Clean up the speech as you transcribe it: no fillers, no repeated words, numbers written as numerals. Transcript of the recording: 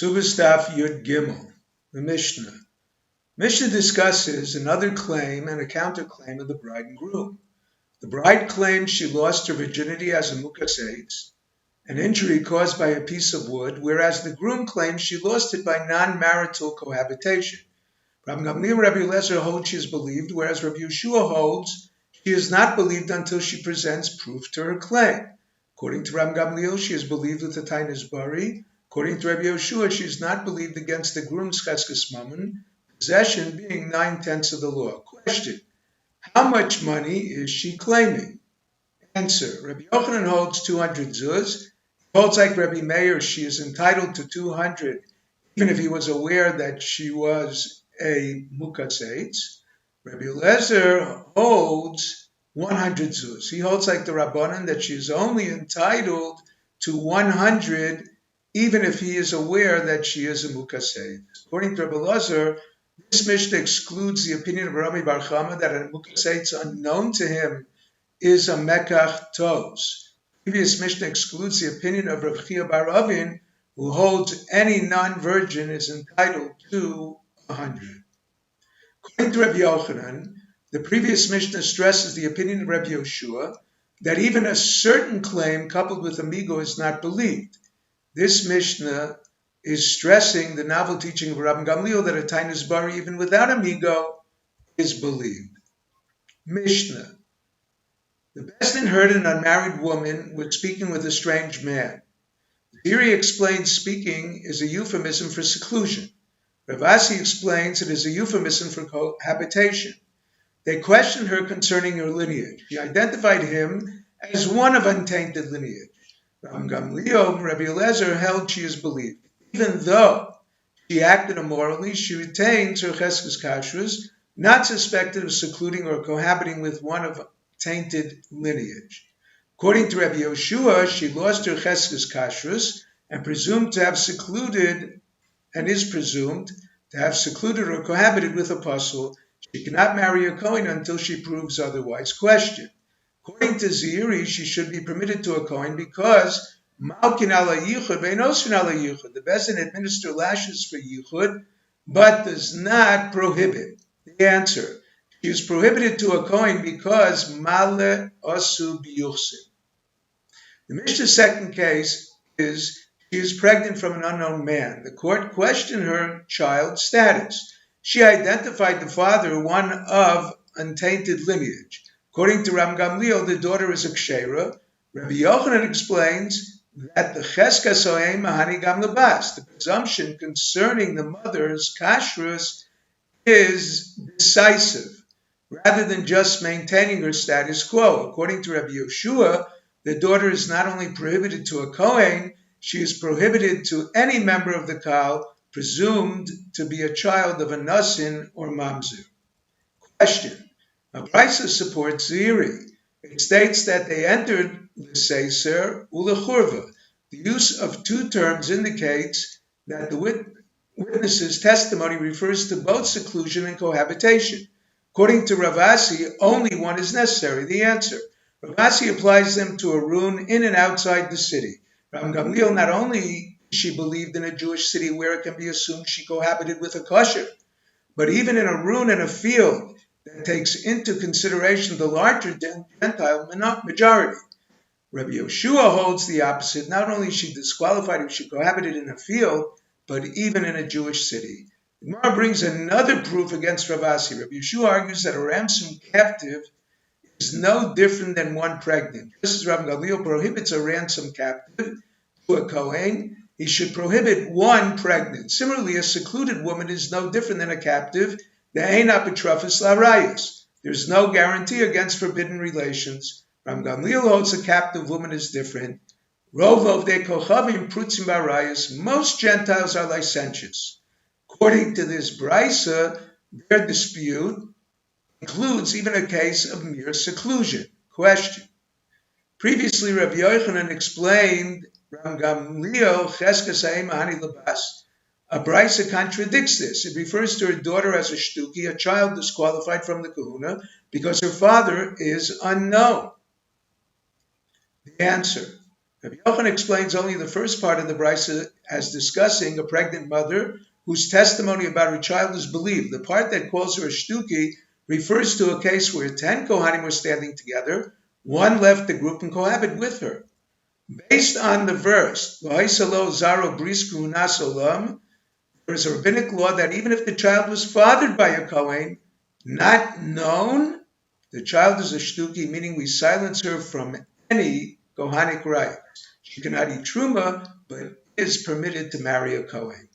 Ksubas Daf Yud Gimel, the Mishnah. Mishnah discusses another claim and a counterclaim of the bride and groom. The bride claims she lost her virginity as a mukaseitz, an injury caused by a piece of wood, whereas the groom claims she lost it by non-marital cohabitation. Rabbi Gamliel and Rabbi Eliezer hold she is believed, whereas Rabbi Yeshua holds she is not believed until she presents proof to her claim. According to Rabbi Gamliel, she is believed with the tainis bari. According to Rabbi Yeshua, she is not believed against the groom's cheskes mammon, possession being 9/10 of the law. Question: how much money is she claiming? Answer: Rabbi Yochanan holds 200 zuz. He holds like Rabbi Meir, she is entitled to 200, even if he was aware that she was a mukaseitz. Rabbi Eliezer holds 100 zuz. He holds like the Rabbanan that she is only entitled to 100, even if he is aware that she is a mukaseitz. According to Rabbi Eliezer, this Mishnah excludes the opinion of Rabbi Bar Chama that a mukaseitz unknown to him is a mekach tos. Previous Mishnah excludes the opinion of Rav Chia bar Avin, who holds any non-virgin is entitled to 100. According to Rabbi Yochanan, the previous Mishnah stresses the opinion of Rabbi Yeshua that even a certain claim coupled with amigo is not believed. This Mishnah is stressing the novel teaching of Rabbi Gamliel that a tainis bari, even without amigo, is believed. Mishnah: the Besdin heard an unmarried woman was speaking with a strange man. The Ziri explains speaking is a euphemism for seclusion. Ravasi explains it is a euphemism for cohabitation. They questioned her concerning her lineage. She identified him as one of untainted lineage. Rabbi Gamliel and Rabbi Eliezer held she is believed. Even though she acted immorally, she retains her cheskes kashrus, not suspected of secluding or cohabiting with one of tainted lineage. According to Rabbi Yeshua, she lost her cheskes kashrus and presumed to have secluded, and is presumed to have secluded or cohabited with a apostle. She cannot marry a Kohen until she proves otherwise. Question: according to Ziri, she should be permitted to a Kohen because Malkin ala Yichud, Ve'nosfin ala Yichud. The Besdin administer lashes for Yichud, but does not prohibit. The answer: she is prohibited to a Kohen because Male Asu B'Yuchsin. The Mishnah's second case is she is pregnant from an unknown man. The court questioned her child's status. She identified the father, one of untainted lineage. According to Rabbi Gamliel, the daughter is a kshera. Rabbi Yochanan explains that the cheskas oem mahani gam lebas, the presumption concerning the mother's kashrus, is decisive, rather than just maintaining her status quo. According to Rabbi Yeshua, the daughter is not only prohibited to a Kohen, she is prohibited to any member of the Kal presumed to be a child of a Nasin or Mamzer. Question: a Brisa supports Ziri. It states that they entered l'seiser u'lechurva. The use of two terms indicates that the witness's testimony refers to both seclusion and cohabitation. According to Ravasi, only one is necessary. The answer: Ravasi applies them to a rune in and outside the city. Rabbi Gamliel, not only she believed in a Jewish city where it can be assumed she cohabited with a kosher, but even in a rune in a field that takes into consideration the larger Gentile majority. Rabbi Yeshua holds the opposite. Not only is she disqualified if she cohabited in a field, but even in a Jewish city. The Gemara brings another proof against Ravasi. Rabbi Yeshua argues that a ransom captive is no different than one pregnant. Just as Rabbi Gamliel prohibits a ransom captive to a Kohen, he should prohibit one pregnant. Similarly, a secluded woman is no different than a captive. There is no guarantee against forbidden relations. Rabbi Gamliel holds a captive woman is different. Most Gentiles are licentious. According to this Brisa, their dispute includes even a case of mere seclusion. Question: previously, Rabbi Yochanan explained Rabbi Gamliel cheskas haim mahani lebas. A Brisa contradicts this. It refers to her daughter as a shtuki, a child disqualified from the kahuna, because her father is unknown. The answer: Rabbi Yochanan explains only the first part of the brisa as discussing a pregnant mother whose testimony about her child is believed. The part that calls her a shtuki refers to a case where 10 Kohanim were standing together, one left the group and cohabited with her. Based on the verse, there is a rabbinic law that even if the child was fathered by a Kohen, not known, the child is a shtuki, meaning we silence her from any Kohanic right. She cannot eat truma, but is permitted to marry a Kohen.